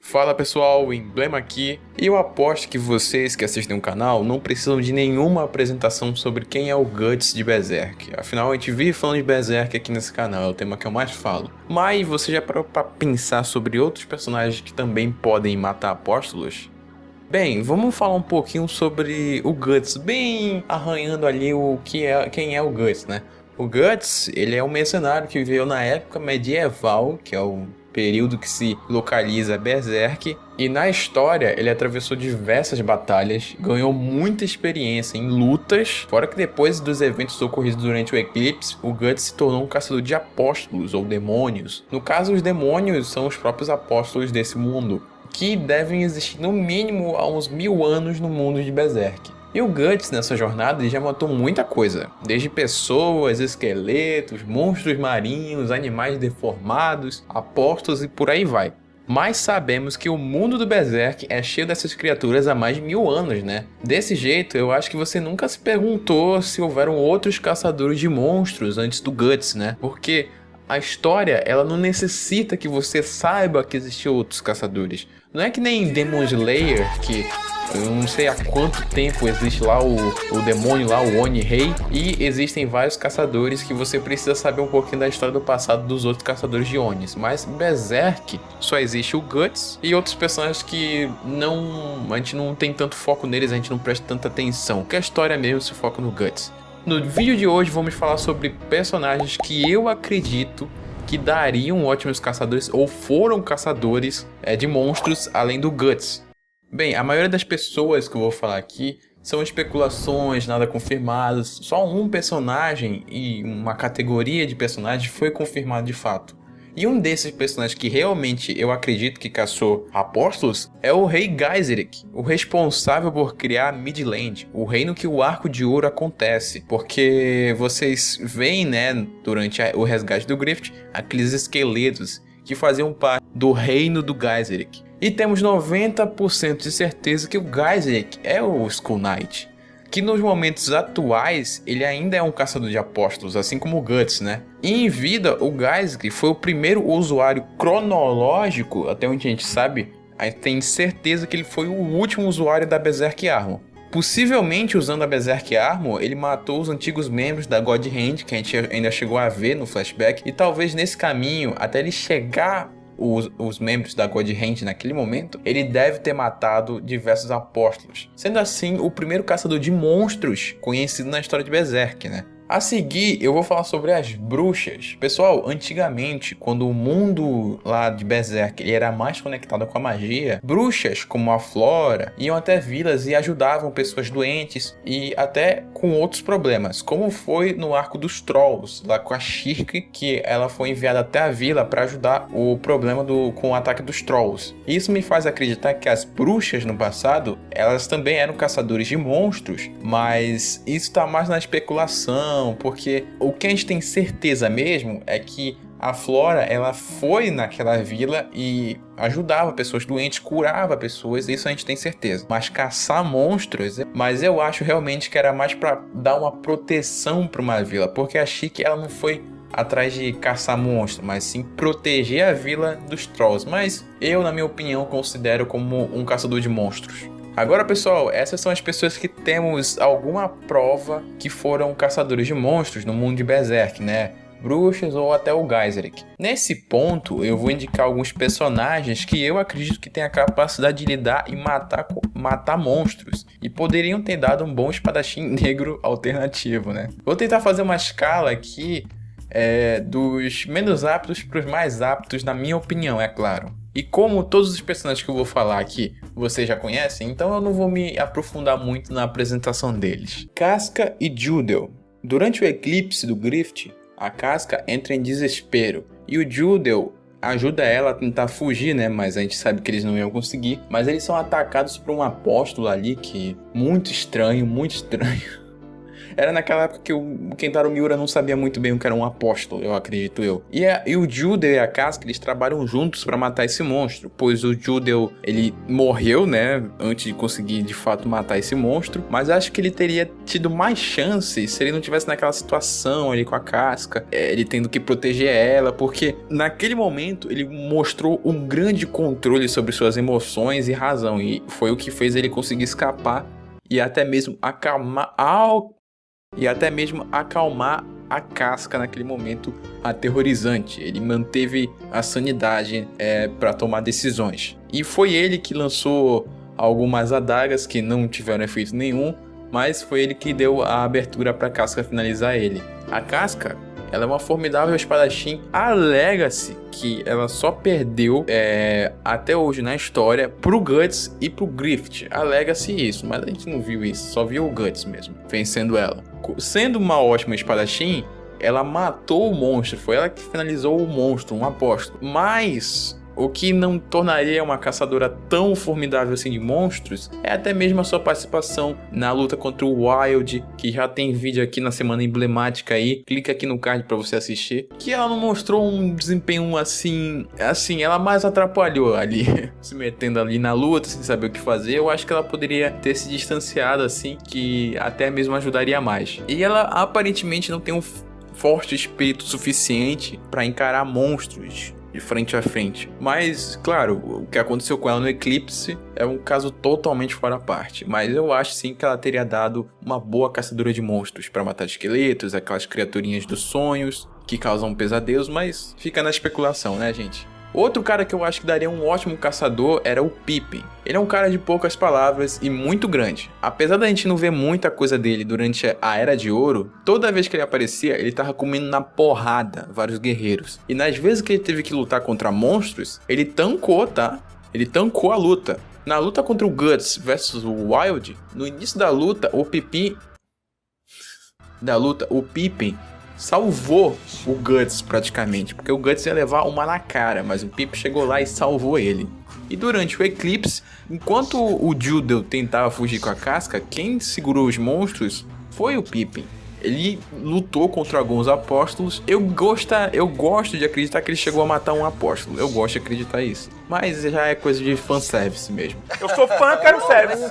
Fala pessoal, Emblema aqui, e eu aposto que vocês que assistem o canal não precisam de nenhuma apresentação sobre quem é o Guts de Berserk. Afinal, a gente vive falando de Berserk aqui nesse canal, é o tema que eu mais falo. Mas você já parou pra pensar sobre outros personagens que também podem matar apóstolos? Bem, vamos falar um pouquinho sobre o Guts, bem arranhando ali quem é o Guts, né? O Guts, ele é um mercenário que viveu na época medieval, que é o período que se localiza Berserk, e na história ele atravessou diversas batalhas, ganhou muita experiência em lutas, fora que depois dos eventos ocorridos durante o eclipse, o Guts se tornou um caçador de apóstolos ou demônios. No caso, os demônios são os próprios apóstolos desse mundo, que devem existir no mínimo há uns 1000 anos no mundo de Berserk. E o Guts, nessa jornada, ele já matou muita coisa, desde pessoas, esqueletos, monstros marinhos, animais deformados, apóstolos e por aí vai. Mas sabemos que o mundo do Berserk é cheio dessas criaturas há mais de 1000 anos, né? Desse jeito, eu acho que você nunca se perguntou se houveram outros caçadores de monstros antes do Guts, né? Porque a história, ela não necessita que você saiba que existiam outros caçadores. Não é que nem Demon Slayer, que eu não sei há quanto tempo existe lá o demônio lá, o Oni-Rei, e existem vários caçadores que você precisa saber um pouquinho da história do passado dos outros caçadores de Onis. Mas Berserk só existe o Guts e outros personagens que a gente não tem tanto foco neles, a gente não presta tanta atenção, porque a história mesmo se foca no Guts. No vídeo de hoje vamos falar sobre personagens que eu acredito que dariam ótimos caçadores ou foram caçadores de monstros além do Guts. Bem, a maioria das pessoas que eu vou falar aqui são especulações, nada confirmadas. Só um personagem e uma categoria de personagens foi confirmado de fato. E um desses personagens que realmente eu acredito que caçou apóstolos é o Rei Gaizerik, o responsável por criar Midland, o reino que o Arco de Ouro acontece. Porque vocês veem, né, durante o resgate do Griffith, aqueles esqueletos que faziam parte do reino do Gaizerik. E temos 90% de certeza que o Gaizerik é o Skull Knight, que nos momentos atuais ele ainda é um caçador de apóstolos, assim como o Guts, né? E em vida, o Gaizerik foi o primeiro usuário cronológico, até onde a gente sabe, a gente tem certeza que ele foi o último usuário da Berserk Armor. Possivelmente usando a Berserk Armor, ele matou os antigos membros da God Hand, que a gente ainda chegou a ver no flashback, e talvez nesse caminho, até ele chegar os membros da God Hand naquele momento, ele deve ter matado diversos apóstolos, sendo assim o primeiro caçador de monstros conhecido na história de Berserk, né? A seguir, eu vou falar sobre as bruxas. Pessoal, antigamente, quando o mundo lá de Berserk ele era mais conectado com a magia, bruxas como a Flora iam até vilas e ajudavam pessoas doentes e até com outros problemas, como foi no arco dos Trolls, lá com a Shirk, que ela foi enviada até a vila para ajudar o problema com o ataque dos Trolls. Isso me faz acreditar que as bruxas no passado, elas também eram caçadores de monstros, mas isso está mais na especulação, porque o que a gente tem certeza mesmo é que a Flora, ela foi naquela vila e ajudava pessoas doentes, curava pessoas, isso a gente tem certeza. Mas caçar monstros, mas eu acho realmente que era mais para dar uma proteção para uma vila, porque a Chique, ela não foi atrás de caçar monstros, mas sim proteger a vila dos Trolls. Mas eu, na minha opinião, considero como um caçador de monstros. Agora, pessoal, essas são as pessoas que temos alguma prova que foram caçadores de monstros no mundo de Berserk, né? Bruxas ou até o Gaizerik. Nesse ponto, eu vou indicar alguns personagens que eu acredito que têm a capacidade de lidar e matar monstros, e poderiam ter dado um bom espadachim negro alternativo, né? Vou tentar fazer uma escala aqui dos menos aptos para os mais aptos, na minha opinião, é claro. E como todos os personagens que eu vou falar aqui vocês já conhecem, então eu não vou me aprofundar muito na apresentação deles. Casca e Judel. Durante o eclipse do Griffith, a Casca entra em desespero e o Judel ajuda ela a tentar fugir, né? Mas a gente sabe que eles não iam conseguir. Mas eles são atacados por um apóstolo ali que muito estranho, muito estranho. Era naquela época que o Kentaro Miura não sabia muito bem o que era um apóstolo, eu acredito eu. E o Judeu e a Casca, eles trabalham juntos pra matar esse monstro, pois o Judeu, ele morreu, né, antes de conseguir de fato matar esse monstro, mas acho que ele teria tido mais chances se ele não tivesse naquela situação ali com a Casca, ele tendo que proteger ela, porque naquele momento ele mostrou um grande controle sobre suas emoções e razão, e foi o que fez ele conseguir escapar e até mesmo acalmar a Casca naquele momento aterrorizante. Ele manteve a sanidade para tomar decisões. E foi ele que lançou algumas adagas que não tiveram efeito nenhum, mas foi ele que deu a abertura para a Casca finalizar ele. A Casca, ela é uma formidável espadachim. Alega-se que ela só perdeu até hoje na história pro Guts e pro Griffith. Alega-se isso, mas a gente não viu isso. Só viu o Guts mesmo, vencendo ela. Sendo uma ótima espadachim, ela matou o monstro. Foi ela que finalizou o monstro, um apóstolo. Mas o que não tornaria uma caçadora tão formidável assim de monstros é até mesmo a sua participação na luta contra o Wild, que já tem vídeo aqui na semana emblemática aí, clica aqui no card pra você assistir, que ela não mostrou um desempenho assim, ela mais atrapalhou ali, se metendo ali na luta, sem saber o que fazer. Eu acho que ela poderia ter se distanciado assim, que até mesmo ajudaria mais. E ela aparentemente não tem um forte espírito suficiente pra encarar monstros de frente a frente. Mas, claro, o que aconteceu com ela no Eclipse é um caso totalmente fora da parte. Mas eu acho sim que ela teria dado uma boa caçadora de monstros para matar esqueletos, aquelas criaturinhas dos sonhos que causam pesadelos, mas fica na especulação, né, gente? Outro cara que eu acho que daria um ótimo caçador era o Pippin. Ele é um cara de poucas palavras e muito grande. Apesar da gente não ver muita coisa dele durante a Era de Ouro, toda vez que ele aparecia, ele tava comendo na porrada vários guerreiros. E nas vezes que ele teve que lutar contra monstros, ele tancou, tá? Ele tancou a luta. Na luta contra o Guts versus o Wild, no início da luta, o Pippin salvou o Guts praticamente, porque o Guts ia levar uma na cara, mas o Pippin chegou lá e salvou ele. E durante o Eclipse, enquanto o Judeu tentava fugir com a Casca, quem segurou os monstros foi o Pippin. Ele lutou contra alguns apóstolos. Eu gosto de acreditar que ele chegou a matar um apóstolo. Eu gosto de acreditar isso. Mas já é coisa de fanservice mesmo. Eu sou fã, quero service.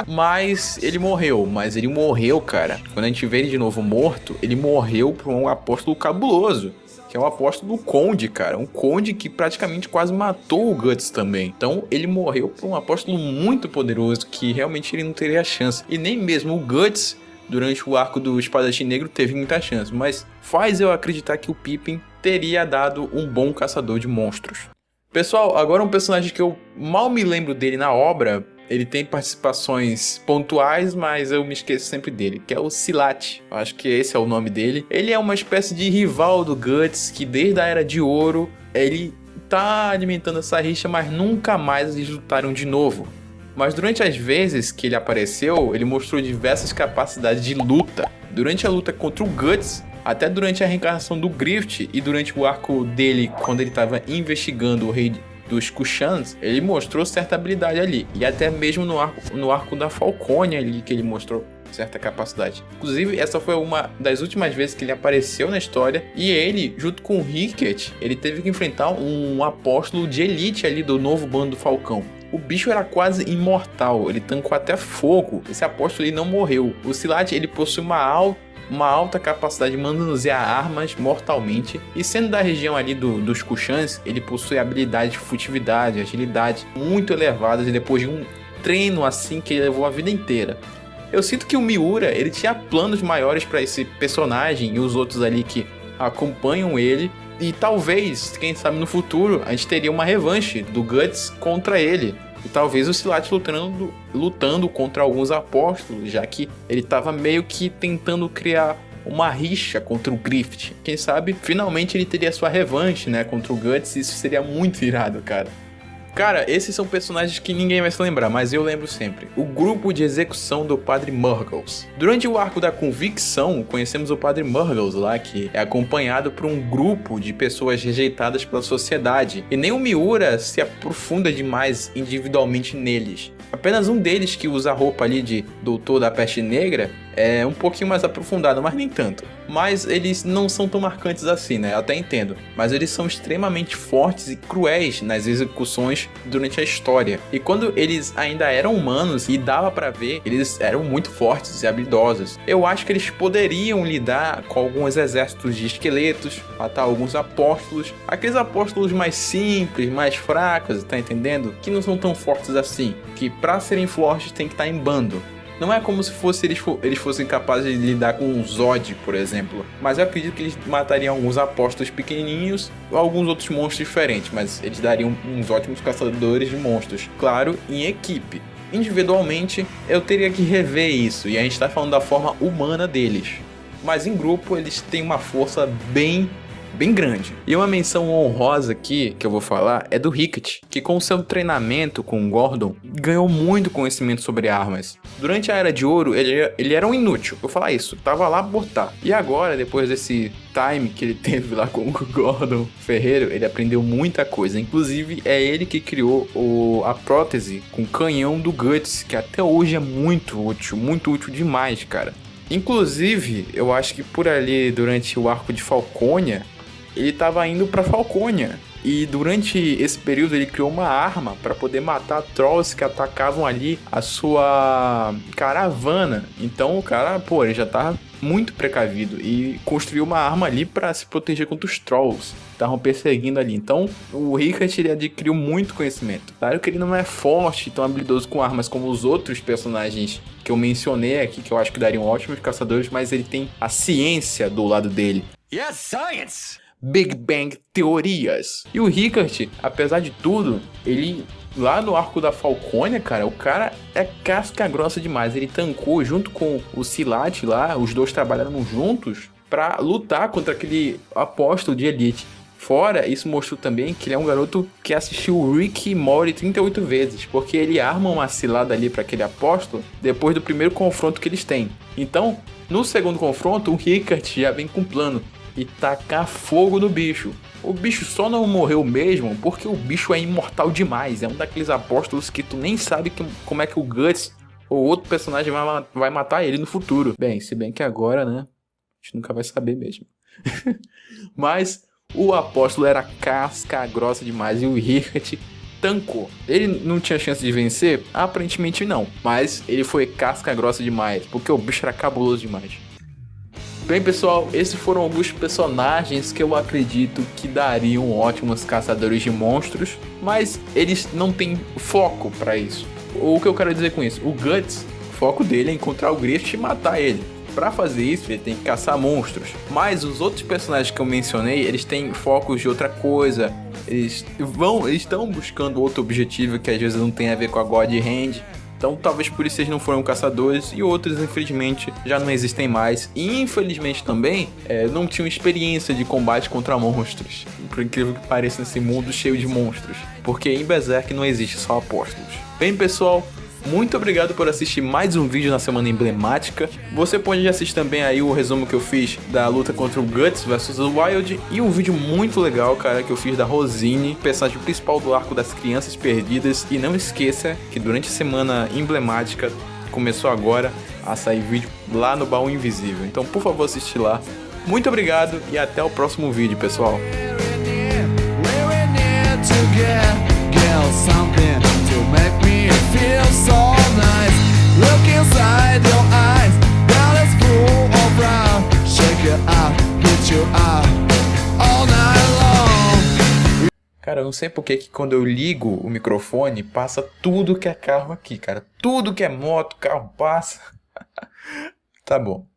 Mas ele morreu, cara. Quando a gente vê ele de novo morto, ele morreu por um apóstolo cabuloso, que é o apóstolo Conde, cara. Um Conde que praticamente quase matou o Guts também. Então ele morreu por um apóstolo muito poderoso, que realmente ele não teria chance. E nem mesmo o Guts, durante o arco do Espadachim Negro, teve muita chance. Mas faz eu acreditar que o Pippin teria dado um bom caçador de monstros. Pessoal, agora um personagem que eu mal me lembro dele na obra. Ele tem participações pontuais, mas eu me esqueço sempre dele, que é o Silat. Eu acho que esse é o nome dele. Ele é uma espécie de rival do Guts, que desde a Era de Ouro, ele tá alimentando essa rixa, mas nunca mais eles lutaram de novo. Mas durante as vezes que ele apareceu, ele mostrou diversas capacidades de luta. Durante a luta contra o Guts, até durante a reencarnação do Griffith e durante o arco dele, quando ele estava investigando o rei dos Kushans, ele mostrou certa habilidade ali. E até mesmo no arco da Falconia ali, que ele mostrou certa capacidade. Inclusive, essa foi uma das últimas vezes que ele apareceu na história. E ele, junto com o Ricket, ele teve que enfrentar um apóstolo de elite ali do novo bando do Falcão. O bicho era quase imortal, ele tancou até fogo. Esse apóstolo ele não morreu. O Silat, ele possui uma alta capacidade de manusear armas mortalmente. E sendo da região ali dos Kushans, ele possui habilidade de furtividade, agilidade muito elevadas. E depois de um treino assim que ele levou a vida inteira. Eu sinto que o Miura, ele tinha planos maiores para esse personagem e os outros ali que acompanham ele. E talvez, quem sabe no futuro, a gente teria uma revanche do Guts contra ele. E talvez o Silat lutando contra alguns apóstolos, já que ele estava meio que tentando criar uma rixa contra o Griffith. Quem sabe, finalmente ele teria sua revanche, né, contra o Guts, e isso seria muito irado, cara. Cara, esses são personagens que ninguém vai se lembrar, mas eu lembro sempre. O grupo de execução do Padre Murgles. Durante o arco da convicção, conhecemos o Padre Murgles lá, que é acompanhado por um grupo de pessoas rejeitadas pela sociedade. E nem o Miura se aprofunda demais individualmente neles. Apenas um deles, que usa a roupa ali de Doutor da Peste Negra, é um pouquinho mais aprofundada, mas nem tanto. Mas eles não são tão marcantes assim, né? Eu até entendo. Mas eles são extremamente fortes e cruéis nas execuções durante a história. E quando eles ainda eram humanos e dava pra ver, eles eram muito fortes e habilidosos. Eu acho que eles poderiam lidar com alguns exércitos de esqueletos, matar alguns apóstolos, aqueles apóstolos mais simples, mais fracos, tá entendendo? Que não são tão fortes assim, que pra serem fortes tem que estar em bando. Não é como se eles fossem capazes de lidar com um Zod, por exemplo. Mas eu acredito que eles matariam alguns apóstolos pequenininhos ou alguns outros monstros diferentes. Mas eles dariam uns ótimos caçadores de monstros. Claro, em equipe. Individualmente, eu teria que rever isso. E a gente está falando da forma humana deles. Mas em grupo, eles têm uma força bem grande. E uma menção honrosa aqui, que eu vou falar, é do Rickett, que com seu treinamento com o Gordon, ganhou muito conhecimento sobre armas. Durante a Era de Ouro, ele era um inútil, vou falar isso, tava lá por botar. E agora, depois desse time que ele teve lá com o Gordon Ferreiro, ele aprendeu muita coisa. Inclusive, é ele que criou a prótese com canhão do Guts, que até hoje é muito útil demais, cara. Inclusive, eu acho que por ali, durante o arco de Falconia, ele estava indo para Falconia. E durante esse período ele criou uma arma para poder matar trolls que atacavam ali a sua caravana. Então o cara, ele já tava muito precavido e construiu uma arma ali para se proteger contra os trolls que estavam perseguindo ali. Então o Rickett, ele adquiriu muito conhecimento. Claro que ele não é forte, tão habilidoso com armas como os outros personagens que eu mencionei aqui, que eu acho que dariam ótimos caçadores, mas ele tem a ciência do lado dele. Yes, science! Big Bang teorias. E o Rickett, apesar de tudo, ele lá no arco da Falconia, cara, o cara é casca grossa demais. Ele tancou junto com o Silat lá, os dois trabalharam juntos pra lutar contra aquele apóstolo de elite. Fora, isso mostrou também que ele é um garoto que assistiu o Rick e Morty 38 vezes, porque ele arma uma cilada ali pra aquele apóstolo depois do primeiro confronto que eles têm. Então, no segundo confronto, o Rickett já vem com um plano e tacar fogo no bicho. O bicho só não morreu mesmo porque o bicho é imortal demais. É um daqueles apóstolos que tu nem sabe como é que o Guts ou outro personagem vai matar ele no futuro. Bem, se bem que agora, né, a gente nunca vai saber mesmo. Mas o apóstolo era casca grossa demais e o Rickett tancou. Ele não tinha chance de vencer? Aparentemente não. Mas ele foi casca grossa demais porque o bicho era cabuloso demais. Bem, pessoal, esses foram alguns personagens que eu acredito que dariam ótimos caçadores de monstros, mas eles não têm foco pra isso. O que eu quero dizer com isso? O Guts, o foco dele é encontrar o Griffith e matar ele. Pra fazer isso, ele tem que caçar monstros. Mas os outros personagens que eu mencionei, eles têm focos de outra coisa. Eles estão buscando outro objetivo que às vezes não tem a ver com a God Hand. Então talvez por isso eles não foram caçadores e outros infelizmente já não existem mais. E infelizmente também não tinham experiência de combate contra monstros. Por incrível que pareça, nesse mundo cheio de monstros. Porque em Berserk não existe só apóstolos. Bem, pessoal, muito obrigado por assistir mais um vídeo na semana emblemática. Você pode assistir também aí o resumo que eu fiz da luta contra o Guts vs o Wild. E um vídeo muito legal, cara, que eu fiz da Rosine, personagem principal do arco das crianças perdidas. E não esqueça que durante a semana emblemática, começou agora a sair vídeo lá no Baú Invisível. Então, por favor, assiste lá. Muito obrigado e até o próximo vídeo, pessoal. Feel so nice. Look inside your eyes. Now let's fool around. Shake it out, get you out all night long. Cara, eu não sei porque que quando eu ligo o microfone passa tudo que é carro aqui, cara. Tudo que é moto, carro passa. Tá bom.